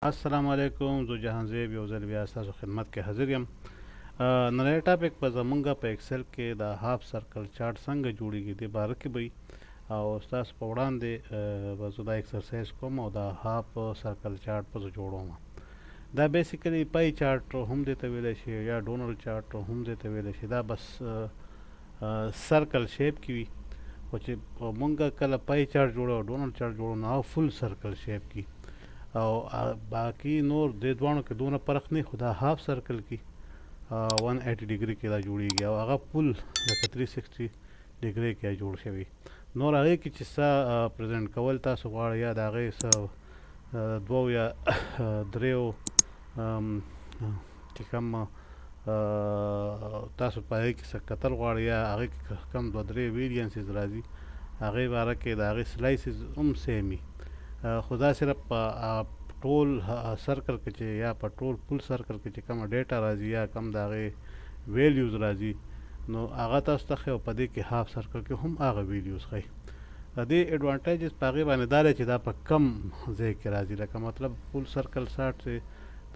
السلام علیکم. زه جهانزیب یو ځل بیا ستاسو خدمت کې حاضر یم. نننی ټاپک په زمونږ په ایکسل کې د هاف سرکل چارت څنګه جوړیږي د باره کې به او ستاسو په وړاندې به زه دا ایکسرسایز کوم او د هاف سرکل چارت به زه جوړوم. دا بیسیکلی پای چارت هم دې ته ویلی شي یا ډونلډ چارت هم دې ته ویلی شي. دا بس سرکل شیپ کې وي، خو چې مونږ کله پای چارت جوړو او ډونلډ چارت جوړو نو هغه فل سرکل شیپ کې او باقي نور د دوانو کې دونه فرق نه، خو دا هاف سرکل کې 180 ډیګري کې دا جوړیږي او هغه فل لکه 360 ډیګري کې جوړ شوی. نور هغې کې چې څه پرزنټ کول تاسو غواړئ یا د هغې څه دوو یا دریو چې کوم تاسو په هغې کې څه کتل غواړئ یا هغې کې کم دوه درې ویریانسز راځي، هغې باره کې د هغې سلایسز هم سیم وي. خو دا صرف په ټول سرکل کې چې یا په ټول فل سرکل کې چې کومه ډیټا راځي یا کم د هغې ویلیوز راځي نو هغه تاسو ته ښیي او په دې کې هاف سرکل کې هم هغه ویلیوز ښیي. د دې اډوانټیجز په هغې باندې دا دی چې دا په کم ځای کې راځي، لکه مطلب فل سرکل ساټ چې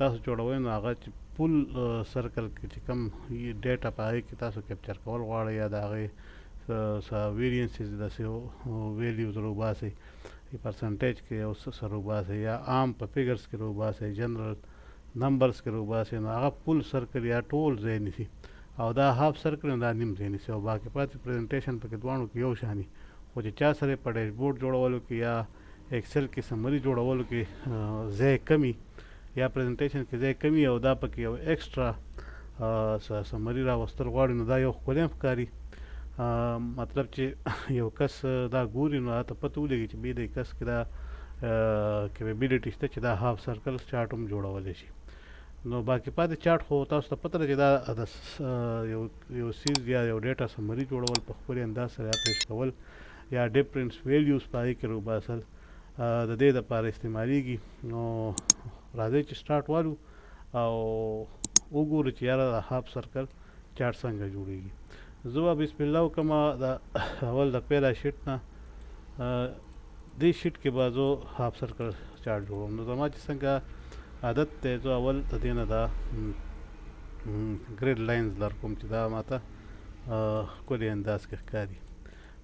تاسو جوړوئ نو هغه چې فل سرکل کې چې کم ډیټا په هغې کې تاسو کیپچر کول غواړئ یا د هغې څه ویریانسز داسې ویلیوز راوباسئ پرسنټیج کې یو څه سره وباسئ یا عام په فیګرس کې راوباسئ، جنرال نمبرز کې راوباسئ نو هغه فل سرکل یا ټول ځای نیسي او دا هاف سرکل دا نیم ځای نیسي او باقي پاتې پریزنټیشن پکې دواړو کې یو شان وي. خو چې چا سره په ډیشبورډ جوړولو کې یا ایکسل کې سمري جوړولو کې ځای کمی یا پریزنټیشن کې ځای کمی او دا پکې یو ایکسټرا سمري راوستل غواړي نو دا یو ښکلی هم ښکاري. مطلب چې یو کس دا ګوري نو هغه ته پته ولګي چې دې کس کې دا کیپیبلیټي شته چې دا هاف سرکل چارټ هم جوړولی شي. نو باقي پاتې چارټ خو تاسو ته پته ده چې دا د یو سیز یا یو ډیټا سمري جوړول په ښکلي انداز سره یا پیش کول یا ډفرنټ ویلیوز په هغې کې راوباسل د دې دپاره استعمالیږي. نو راځئ چې سټارټ والو او وګورو چې یاره د هاف سرکل چارټ څنګه جوړیږي. زه به بسم الله وکړم د اول د پیله شیټ نه دې شیټ کې به زه هاف سرکل چارټ جوړوم. نو زما چې څنګه عادت دی زه اول د دې نه دا ګریډ لاینز در کوم چې دا ماته ښکلي انداز کې ښکاري.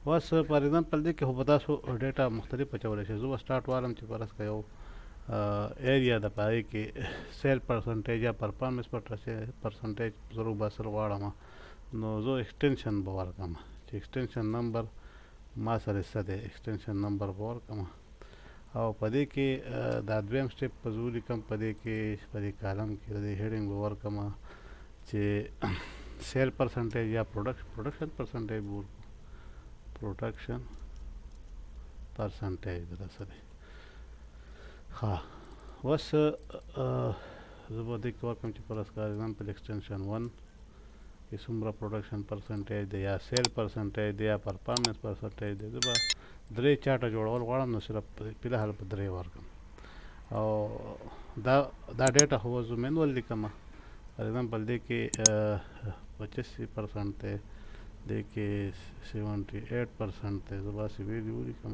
بس فار ایگزامپل دې کې خو به تاسو ډیټا مختلف اچولی شئ. زه به سټارټ والم چې فرض کړه یو ایریا د په هغې کې سیل پرسنټیج یا پرفارمنس پرسنټیج زه راوباسل غواړم نو زه ایکسټینشن به ورکړم چې ایکسټینشن نمبر ما سره څه دی، ایکسټینشن نمبر به ورکړم او په دې کې دا دویم سټیپ به زه ولیکم. په دې کې په دې کالم کې د دې هیډینګ به ورکړم چې سیل پرسنټیج یا پروډکشن پرسنټیج به ورکړو، پروډکشن پرسنټیج دا څه دی. ښه اوس زه به دې کې ورکړم چې فرض کړه اګزامپل ایکسټینشن 1 کې څومره پروډکشن پرسنټیج دی یا سیل پرسنټیج دی یا پرفارمنس پرسنټیج دی. زه به درې چارټه جوړول غواړم نو صرف فی الحال به درې ورکړم او دا ډیټا خو زه مینول لیکم. فار ایگزامپل دې کې 85% دی، دې کې 78% دی، زه به هسې ویلیو ولیکم،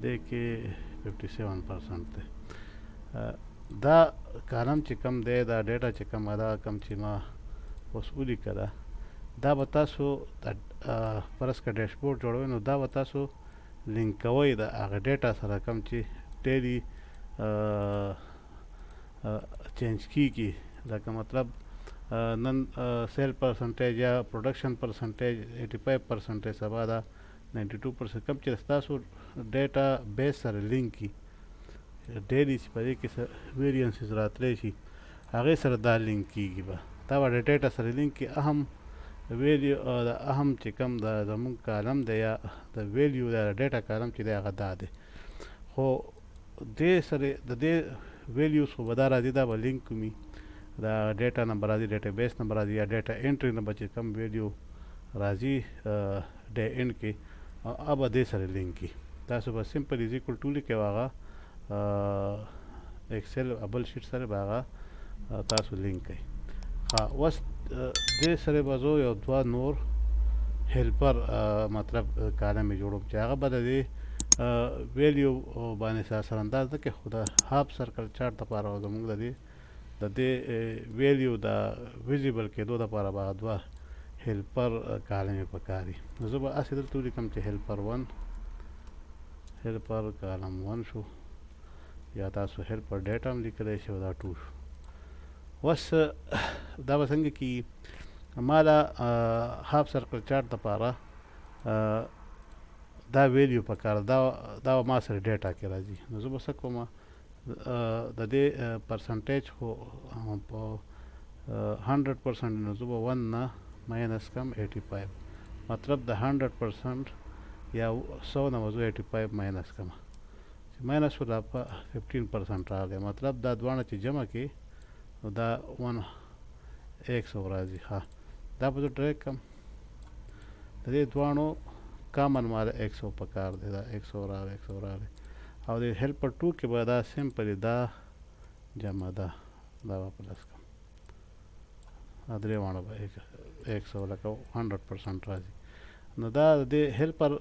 دې کې 57% دی. دا کالم چې کوم دی دا ډیټا چې کوم دا کوم چې ما اوس ولیکه ده دا به تاسو فرض کړه ډیشبورډ جوړوئ نو دا به تاسو لینک کوئ د هغه ډیټا سره کوم چې ډیلي چینج کیږي. لکه مطلب نن سیل پرسنټیج یا پروډکشن پرسنټیج 85% سبا دا 92% کوم چې ستاسو ډیټا بیس سره لینک کي ډیلي چې په دې کې څه ویریانسز راتلی شي هغې سره دا لینک کیږي به دا به د ډیټا سره لینک کي. اهم ویلیو د اهم چې کوم د زمونږ کالم دی یا د ویلیو د ډیټا کالم چې دی هغه دا دی، خو دې سره د دې ویلیوز خو به دا راځي دا به لینک کومي د ډیټا نمبر راځي، ډیټا بیس نمبر راځي یا ډیټا انټري نمبر چې کوم ویلیو راځي د اینډ کې هغه به دې سره لینک کي. تاسو به سمپل از ایکول ټو لیکئ او هغه ایکسل بل شیټ سره به هغه تاسو لینک کوئ. ښه اوس دې سره به زه یو دوه نور هیلپر مطلب کالم یې جوړوم چې هغه به د دې ویلیو باندې سره انداز ده کې خو د هاف سرکل چارت دپاره زموږ د دې ویلیو د ویزیبل کېدو دپاره به دوه هیلپر کالمې پکار دي. نو زه به هسې دلته ولیکم چې هیلپر کالم 1 شو، یا تاسو هیلپر ډیټا هم لیکلی شئ او دا 2 شو. اوس دا به څنګه کېږي؟ ما دا هاف سرکل چارت دپاره دا ویلیو پکار دا ما سره ډیټا کې راځي. نو زه به څه کوم، د دې پرسنټیج خو په 100% نو زه به 1 نه ماینس کم 85، مطلب د 100% یا 100 نه به زه 85 ماینس کم، چې ماینس شو دا په 15% راغلی، مطلب دا دواړه چې جمع کې نو دا 100 راځي. ها دا به زه ډایرکټ کم، د دې دواړو کامن مال 100 پکار دی، دا 100 راغلی او د هیلپر 2 کې به دا سمپلی دا جمع دا به پلس کم، دا درې واړه به 100 لکه 100% راځي. نو دا د هیلپر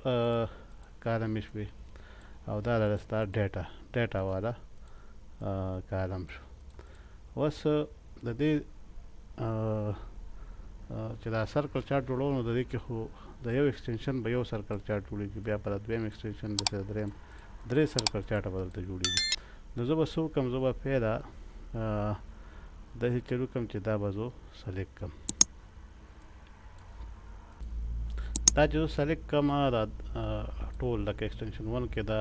کالم شوې او دا ستا ډیټا والا کالم شو. اوس د دې چې دا سرکل چارت جوړو نو د دې کې خو د یو ایکسټنشن به یو سرکل چارت جوړېږي، بیا په دویم ایکسټنشن د درې سرکل چارټه به دلته جوړېږي. نو زه به څه وکړم، زه به پیله داسې چلو کړم چې دا به زه سلیکټ کړم. دا چې زه سلیکټ کړم دا ټول لکه ایکسټنشن 1 کې دا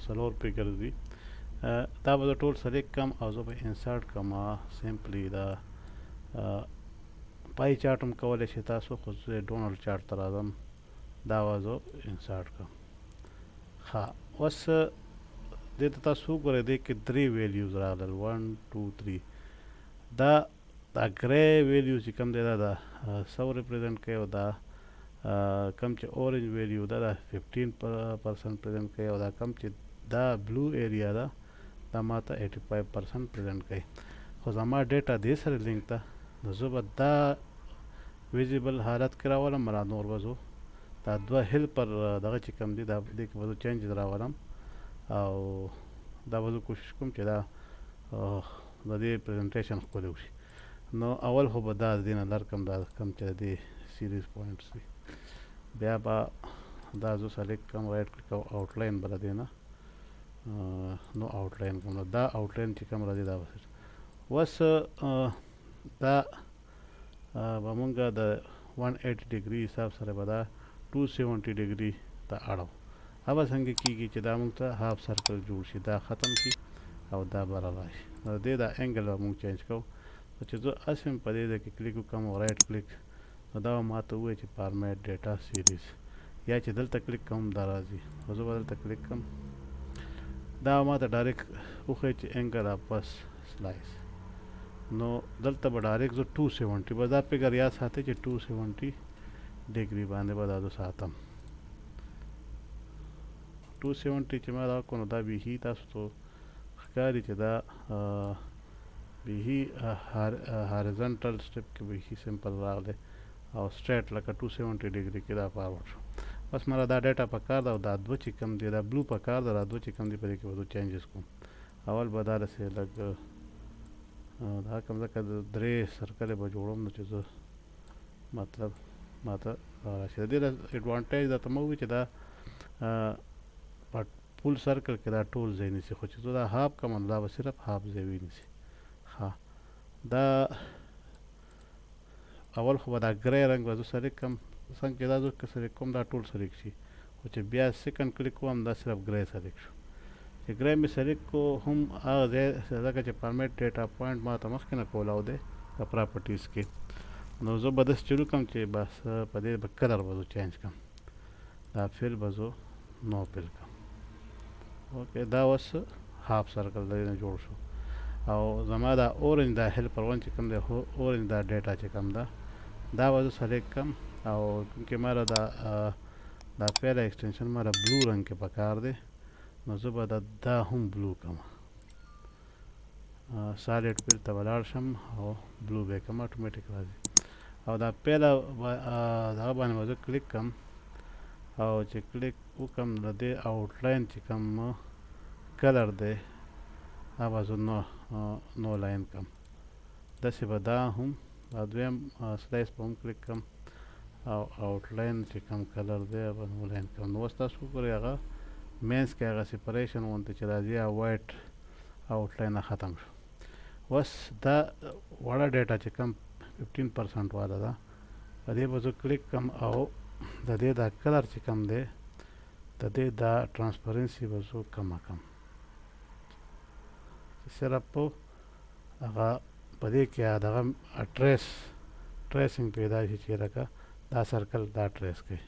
څلور پې ګرځي، دا به زه ټول سلیکټ کړم او زه به انسرټ کړم سمپلی دا پای چارټ هم کولی شئ تاسو، خو زه ډونلډ چارټ ته راځم، دا به زه انسرټ کړم. ښه اوس دې ته تاسو وګورئ، دې کې درې ویلیوز راغلل 1 2 3. دا ګری ویلیو چې کوم دی دا 100 ریپرزینټ کوي، او دا کم چې اورنج ویلیو دا 15% پرزینټ کوي، او دا کم چې دا بلو ایریا ده دا ماته 85% پرزینټ کوي. خو زما ډیټا دې سره لینک ده، نو زه به دا ویزیبل حالت کې راولم، مرا نور به زه دا دوه هیلپر دغه چې کوم دي دا دې کې به زه چینجز راولم، او دا به زه کوشش کوم چې دا د دې پریزنټیشن ښکلی وشي. نو اول خو به دا د دې نه لر کړم، دا کم چې د دې سیریز پوینټس دي، بیا به دا زه سلیکټ کړم، رایټ کلیک او آوټلاین به د دې نه نو آوټلاین کوم، نو دا آوټلاین چې کوم راځي دا به اوس دا به مونږ د 180 ډیګري حساب سره به دا 270 ډیګري ته اړو. به څنګه کېږي چې دا مونږ ته هاف سرکل جوړ شي، دا ختم شي او دا به راشي. نو د دې دا انګل به مونږ چینج کوو، چې زه هسې هم په دې ځای کې کلیک وکړم او رایټ کلیک، نو دا به ماته ووایي چې فارمیټ ډیټا سیریز، یا چې دلته کلیک کوم دا راځي، نو زه به دلته کلیک کوم، دا ماته ډایرکټ وښایي چې انګل اف بس سلایس. نو دلته به ډایرکټ زه 270 به دا فګر یاد ساتئ چې 270 ډیګري باندې به دا زه ساتم. 270 چې ما دا کړو نو دا بیخي تاسو ته ښکاري چې دا بیخي هارزنټل سټپ کې بیخي سمپل راغلی، او سټریټ لکه 270 ډیګري کې دا فارورډ شو. بس ماته دا ډیټا پکار ده، او دا دوه چې کوم دی دا بلو پکار ده، دا دوه چې کوم دی په دې کې به زه چینجز کوم. اول به دا داسې لږ دا کوم ځکه درې سرکلې به جوړوم، نو چې زه مطلب ماته راشي. د دې اډوانټیج دا ته مه ووایي چې دا په فول سرکل کې دا ټول ځای نیسي، خو چې زه دا هاف کوم نو دا به صرف هاف ځای ونیسي. ښه دا اول خو به دا ګری رنګ به زه سلیکټ کړم، څنګه چې دا زه سلیکټ کوم دا ټول سلیکټ شي، خو چې بیا سیکنډ کلیک کوم دا صرف ګری سلیکټ شو. چې ګری مې سلیکټ کو هم هغه ځای ځکه چې فارمیټ ډیټا پوینټ ما ته مخکې نه کولاو دی په پراپرټیز کې، نو زه به داسې چلو کړم چې بس په دې به کلر به زه چینج کړم، دا فیل به زه نو فیل کړم. اوکې دا اوس هاف سرکل د دې نه جوړ شو، او زما دا اورنج دا هیلپر 1 چې کوم دی اورنج دا ډیټا چې کوم ده دا به زه سلیکټ کړم، او کومکې ماله دا پیله ایکسټنشن ماله بلو رنګ کې پکار دی، نو زه به دا هم بلو کړم، سالډ فیل ته به لاړ شم او بلو به یې کړم، اټومیټیک راځي. او دا پیله دغه باندې به زه کلیک کړم، او چې کلیک وکم د دې آوټلاین چې کوم کلر دی هغه زه نو لاین کم داسې به دا هم دویم سلایس به هم کلیک کم او آوټلاین چې کوم کلر دی هغه نو لاین کم نو اوس تاسو وګورئ هغه مینس کې هغه سپریشن غوندې چې راځي هغه وایټ آوټلاین ختم شو اوس دا وړه ډیټا چې کوم 15% والا ده په دې به زه کلیک کم او د دې دا کلر چې کوم دی د دې دا ټرانسپرنسي به زه کمه کم صرف هغه په دې کې دغه ټریسینګ پیدا شي چې لکه دا سرکل دا ټریس کوي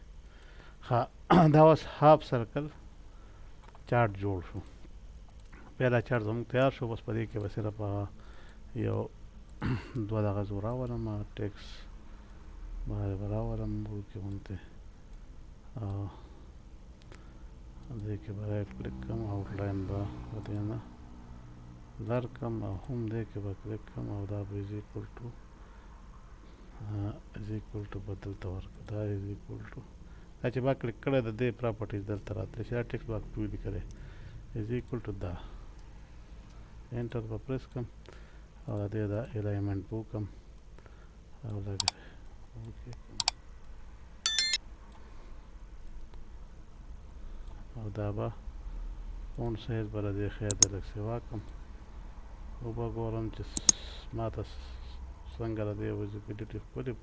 دا اوس هاف سرکل چارټ جوړ شو پیدا چارټ زموږ تیار شو بس په دې کې به صرف یو دوه دغه زه راولم ټیکس به راولم وړوکې غوندې دې کې به رایټ کلیک کړم آوټلاین به په دې نه لر کم او هم دې کې به کلیک کم او دا به از ایکول ټو بدل ته ورکړه دا از ایکول ټو دا چې ما کلیک کړی د دې پراپرټیز دلته راتلی چې دا ټیکس باکس به ولیکلی از ایکول ټو دا انټر به پریس کم او د دې دا الاینمنټ به وکړم او لږ او دا به فونټ سایز به د دې خیر د لږ سیوا کړم وبه ګورم چې ما ته څنګه د دې ویزیبیلیټي ښکلې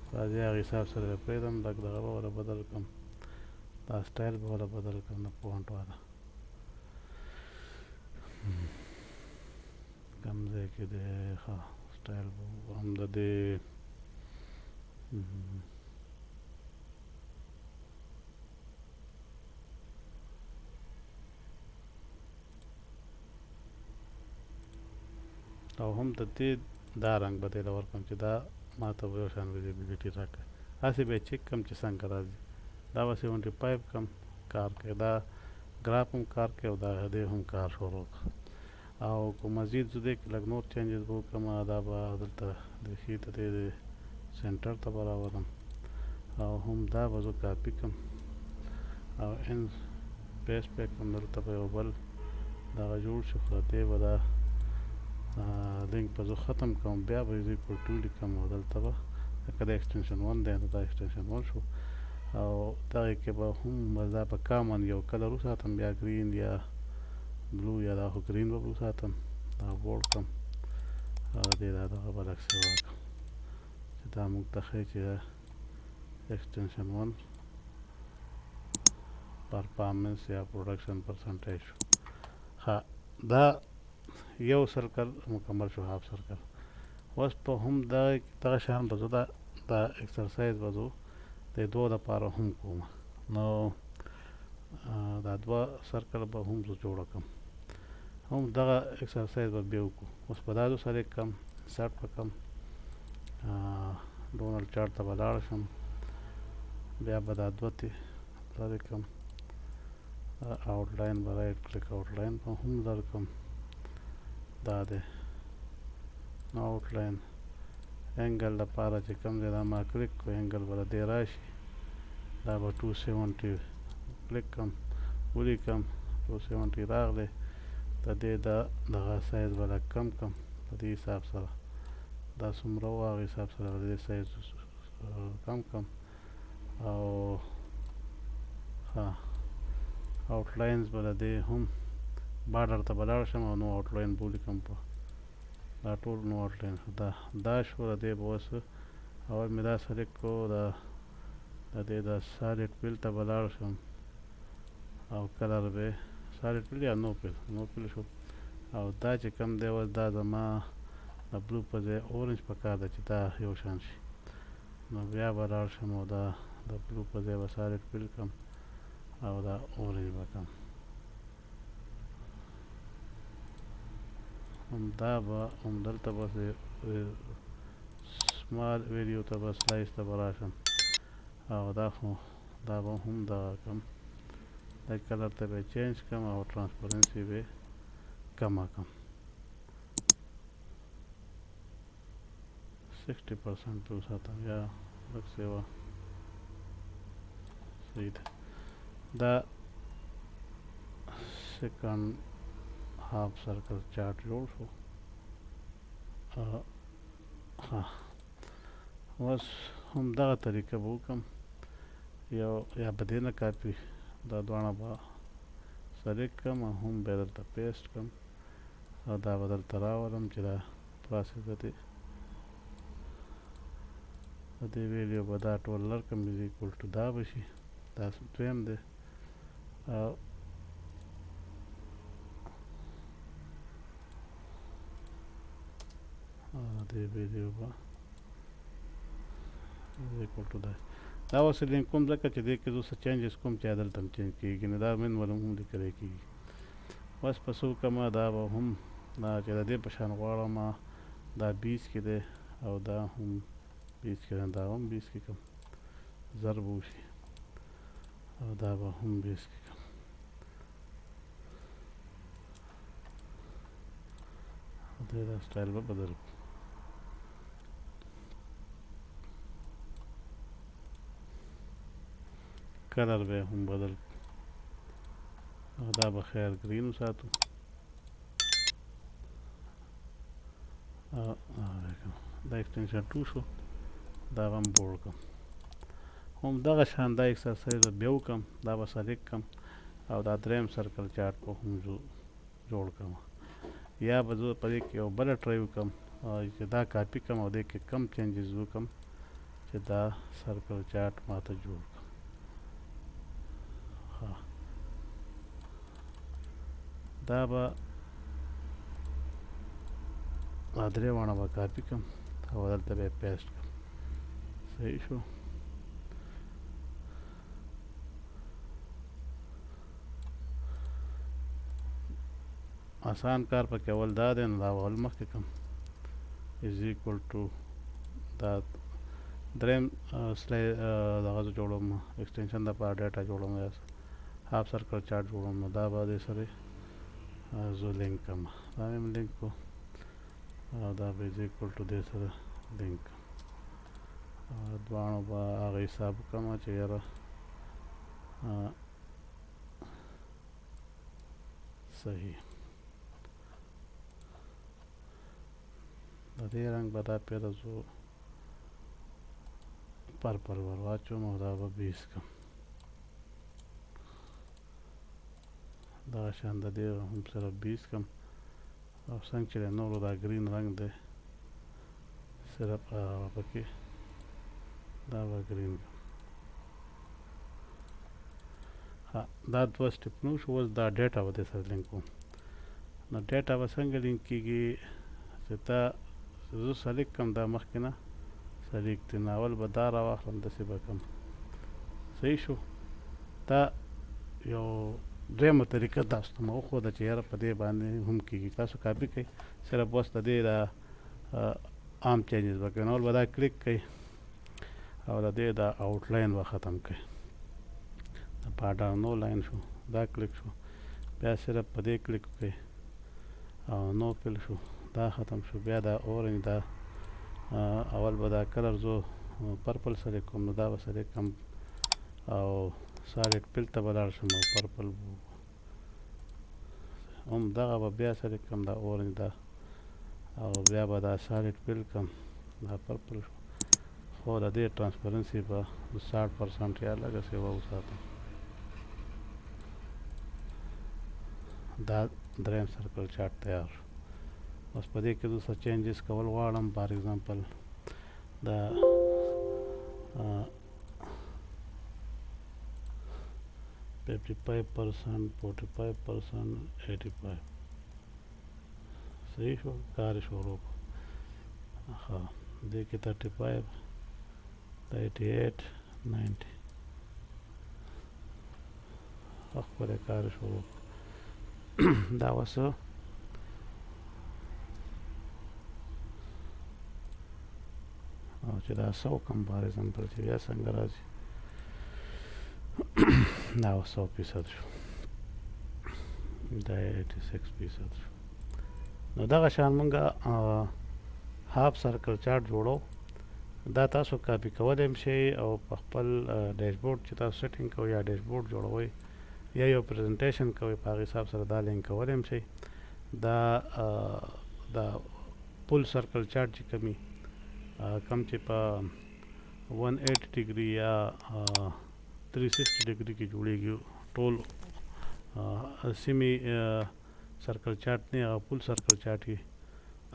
په دې هغه حساب سره به پرېږدم لږ دغه به وله بدل کړم دا سټایل به وله بدل کړم د فونټ والا کوم ځای کې دی ښه سټایل به هم د دې او هم د دې دا رنګ به دې له ورکړم چې دا ما ته به یو شان ویزیبیلیټي راکړي هسې به یې چک کړم چې څنګه راځي دا به 75 کړم کار کوي دا ګراف هم کار کوي او دا دې هم کار شروع کړ او که مزید زه دې کې لږ نور چینجز به وکړم دا به دلته د ښي د دې سنټر ته به راولم او هم دا به زه کاپي کړم او ان پیسټ پې کړم دلته به یو بل دغه جوړ شي خو دې به دا لینک به زه ختم کوم بیا به از ایکول ټو لیکم او دلته به لکه دا ایکسټنشن 1 دی نو دا ایکسټنشن 1 شو او دغې کې به هم دا په کامن یو کلر وساتم یا ګرین یا بلو یا دا خو ګرین به وساتم دا بوړ کړم او دې دا دغه به لږ سیوا کړم چې دا موږ ته ښیي چې ایکسټنشن 1 پرفارمنس یا پروډکشن پرسنټیج شو دا یو سرکل مکمل شو هاف سرکل اوس په هم دغه شان به زه دا ایکسرسایز به زه د دوه دپاره هم کوم نو دا دوه سرکل به هم زه جوړه کړم هم دغه ایکسرسایز به بیا وکړو اوس په دا زه سلیکټ کړم انسرټ به کړم ډونلډ چارټ ته به لاړ شم بیا به دا دوه تې لرې کړم آوټلاین به رایټ کلیک آوټلاین به هم لرې کړم دا دی نو آوټلاین انګل لپاره چې کوم ځای دا ما کلیک کړو انګل به د دې راشي دا به 270 کلیک کړم ولیکم 270 راغلی د دې دغه سایز به لږ کم کړم په دې حساب سره دا څومره و هغه حساب سره د دې سایز کم کړم او ښه آوټلاینز به د دې هم بارډر ته به لاړ شم او نو آوټلاین به ولیکم په دا ټول نو آوټلاین شو دا شو د دې به اوس اول مې دا سلیکټ کړو د دې د سالډ پیل ته به لاړ شم او کلر به سالډ پیل یا نو پیل شو او دا چې کوم دی اوس دا زما د بلو په ځای اورنج پکار ده چې دا یو شان شي نو بیا به لاړ شم او دا د بلو په ځای به سالډ پیل کړم او دا اورنج به کړم دا به همدلته به سمال ویډیو ته به سلایس ته به راشم او دا خو دا به هم دغه کړم دا کلر ته به چینج کړم او ټرانسپرنسي به کمه کړم 60% به وساتم یا لږ سیوا صحیح ده دا سیکنډ هاف سرکل چارت جوړ شو. ها اوس هم دغه طریقه به وکړم، یو یا به دې نه کاپي دا دواړه به سلیکټ کړم او هم به یې دلته پیسټ کړم او دا به دلته راولم چې دا پروسس د دې ویډیو به دا ټول لرکم از ایکول ټو دا به شي. دا دویم دی او دې ویډیو به ایکول ټو دا. دا اوس لینک کوم ځکه چې دې کې زه څه چینجز کوم چې دلته هم چینج کېږي، نو دا مینول هم لیکلی کېږي. اوس په څه وکړمه، دا به هم دا چې د دې په شان غواړم دا 20 کې دی او دا هم 20 کې دی، دا هم 20 کې کړم، ضرب وشي او دا به هم 20 کې کړم. دا سټایل به بدل کړم. کلر به هم بدل او دا به خیر گرین وساتو. دا ایکسټنشن 2 شو، دا به هم بوړ کړم. هم دغه شان دا ایکسرسایز بیا وکړم، دا به سلیکټ کړم او دا دریم سرکل چارت به هم جوړ کړم. یا به زه په دې کې یو بله ټرای وکړم چې دا کاپي کړم او دې کې کم چینجز وکړم چې دا سرکل چارت ماته جوړ کړم. دا به درې واړه به کاپي کړم او دلته به یې پیسټ کړم. صحیح شو. آسان کار پکې اول دا دی، نو دا اول مخکې کړم از ایکول ټو دا دریم دغه زه جوړوم ایکسټنشن دپاره ډیټا جوړوم یا هاف سرکل چارت جوړوم، نو دا به دې سره زه لینک کړم. دا مې هم لینک کړو او دا به از ایکول ټو دې سره لینک کړم. دواړو به هغه حساب وکړم چې یاره صحیح. د دې رنګ به دا پیله زه پرپل ور واچوم او دا به 20 کړم. دغه شان د دې هم سره 20 کړم او څنګه چې د نورو دا ګرین رنګ دی صرف پکې دا به ګرین کړم. دا دوه سټپونه شو. اوس دا ډیټا به دې سره لینک کوم. نو ډیټا به څنګه لینک کېږي چې دا زه سلیکټ کړم، دا مخکې نه سلیکټ دی، نو اول به دا راواخلم، داسې به کړم. صحیح شو. دا یو درېیمه طریقه تاسو ته مې وښوده چې یاره په دې باندې هم کېږي. تاسو کاپي کړئ، صرف اوس د دې دا عام چینجز به کوئ، نو اول به دا کلیک کړئ او د دې دا آوټلاین به ختم کړئ. د پاډر نو لاین شو، دا کلیک شو، بیا صرف په دې کلیک وکړئ او نو فل شو، دا ختم شو. بیا دا اورنج دا اول به دا کلر زه پرپل سلیکټ کوم، نو دا به سلیکټ کړم او سالډ فل ته به لاړ شم او پرپل هم دغه به بیا سلیکټ کړم، دا اورنج دا او بیا به دا سالډ فل کړم، دا پرپل شو. خو د دې ټرانسپرنسي به 60% یا لږه څه وساتم. دا دریم سرکل چارت تیار شو. اوس په دې کې زه څه چینجز کول غواړم. فار ایگزامپل دا 55%، 45%، 85. صحیح شو. کار شروع کړو. ښه، دې کې 35، 88، 90. خپله کار شروع کړو. دا اوس او چې دا 100 کم فار ایگزامپل چې بیا څنګه راځي، دا 100% شو، دا 86% شو. نو دغه شان مونږه هاف سرکل چارت جوړو. دا تاسو کاپي کولی هم شئ او په خپل ډیشبورډ چې تاسو سیټینګ کوئ یا ډیشبورډ جوړوئ یا یو پریزنټیشن کوئ په هغې حساب سره دا لینک کولی هم شئ. دا پول سرکل چارټ چې کوم چې په 180 ډګري یا 360 ډګري کې جوړیږي ټول سیمې سرکل چارټ نه هغه پول سرکل چارټ وي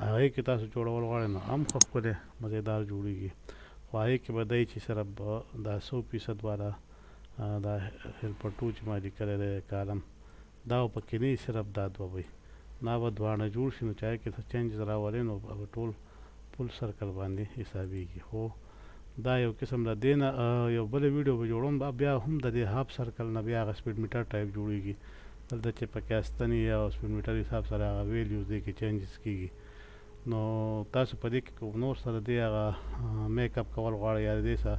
هغې کې تاسو جوړول غواړئ نو هم ښه ښکلی مزېدار جوړیږي خو هغې کې به دی چې صرف دا 100% والا دا هیلپر 2 چې ما لیکلی دی کالم دا به پکې نه وي صرف دا دوه به وي دا به دواړه جوړ شي نو چې هغې کې څه چینجز راولي نو به ټول پول سرکل باندې حسابېږي. خو دا یو قسم د دې نه یو بله ویډیو به جوړوم بیا هم د دې هاف سرکل نه بیا هغه سپیډ میټر ټایپ جوړیږي دلته چې پکې استني یا سپیډ میټر حساب سره هغه ویلیوز دی کې چینجز کېږي نو تاسو په دې کې کوم نور سره د دې هغه میک اپ کول غواړئ یا د دې څه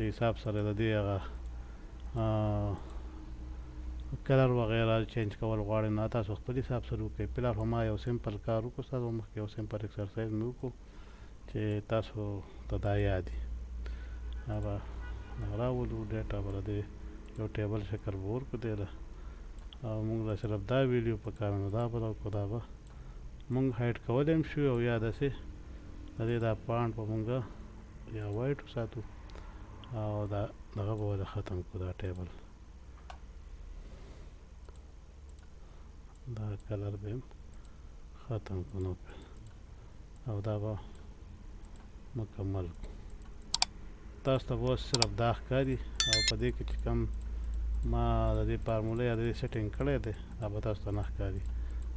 حساب سره د دې هغه کلر وغیره چینج کول غواړئ نو تاسو خپل حساب سره وکړئ. فلحال خو ما یو سمپل کار وکړو ستاسو مخکې یو سمپل ایکسرسایز مې وکړو چې تاسو ته دا یاد وي دا به راولو ډیټا به د دې یو ټیبل شکل به ورکړو دی له او موږ له صرف دا ویډیو په کار نو دا به راوکړو دا به موږ هایډ کولی هم شو او یا داسې د دې دا پاڼ به موږ یا وایټ وساتو او دا دغه به ولې ختم کړو دا ټیبل دا کلر به ختم کړو او دا به مکمل تاسو ته به صرف دا ښکاري او په دې کې چې کوم ما د دې فارموله یا د دې سیټینګ کړی دی دا به تاسو ته نه ښکاري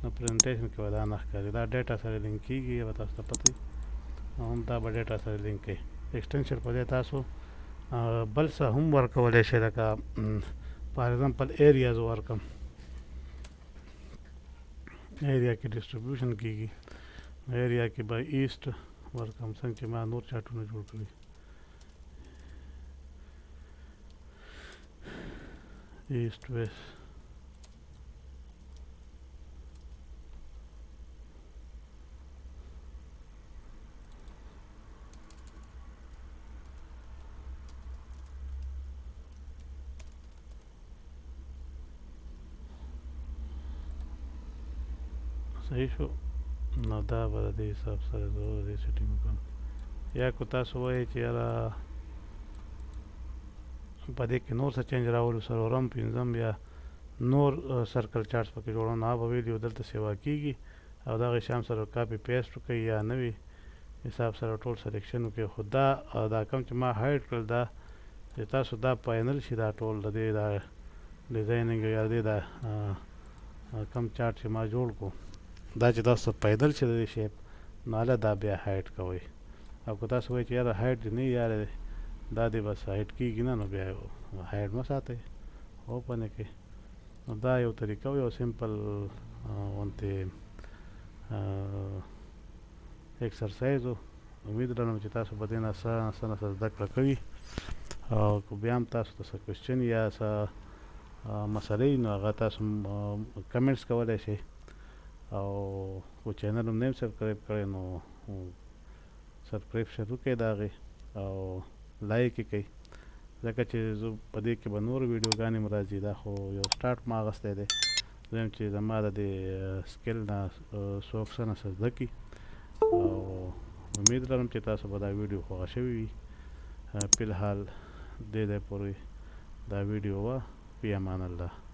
نو پریزنټیشن کې به دا نه ښکاري دا ډیټا سره لینک کېږي به تاسو ته پته وي هم دا به ډیټا سره لینک کوي ایکسټنشن په دې تاسو بل څه هم ورکولی شئ لکه فار ایگزامپل ایریاز ورکړم ایریا کې ډسټریبیوشن کېږي ایریا کې به ایسټ ورکړم څنګه چې ما نور چارټونه جوړ کړي ایسټ ویسټ صحیح شو نو دا به د دې حساب سره زه د دې سیټینګ وکړم یا کو تاسو وایئ چې یاره په دې کې نور څه چینج راولو څلورم پنځم یا نور سرکل چارټس پکې جوړوم نو هغه ویډیو دلته سیوا کېږي او دغه شیان سره کاپي پیسټ وکړئ یا نوي حساب سره ټول سلیکشن وکړئ خو دا کوم چې ما هایډ کړل دا چې تاسو دا فاینل شي دا ټول د دې دا ډیزاینینګ یا د دې دا کوم چارټ چې ما جوړ کړو دا چې تاسو فاینل شي د دې شیپ نو هله دا بیا هایډ کوئ او که تاسو وایئ چې یاره هایډ دې نه یاره دا دې بس هایډ کېږي نه نو بیا هایډ مه ساتئ اوپن یې کړئ نو دا یو طریقه یو سمپل غوندې ایکسرسایز و امید لرم چې تاسو به دې نه څه نه زده کړه کوي او که بیا هم تاسو ته څه کوېسچن یا څه مسلې نو هغه تاسو کمنټس کولی شئ او خو چینل هم نه یم سبسکرایب کړی نو سبسکرایبشن وکړئ د هغې او لایک یې کړئ ځکه چې زه په دې کې به نور ویډیوګانې هم راځي دا خو یو سټارټ ما اخیستی دی دویم چې زما د دې سکل نه څوک څه نه څه زده کړي او امید لرم چې تاسو به دا ویډیو خوښه شوې وي فی الحال دې ځای پورې دا ویډیو وه فی امان الله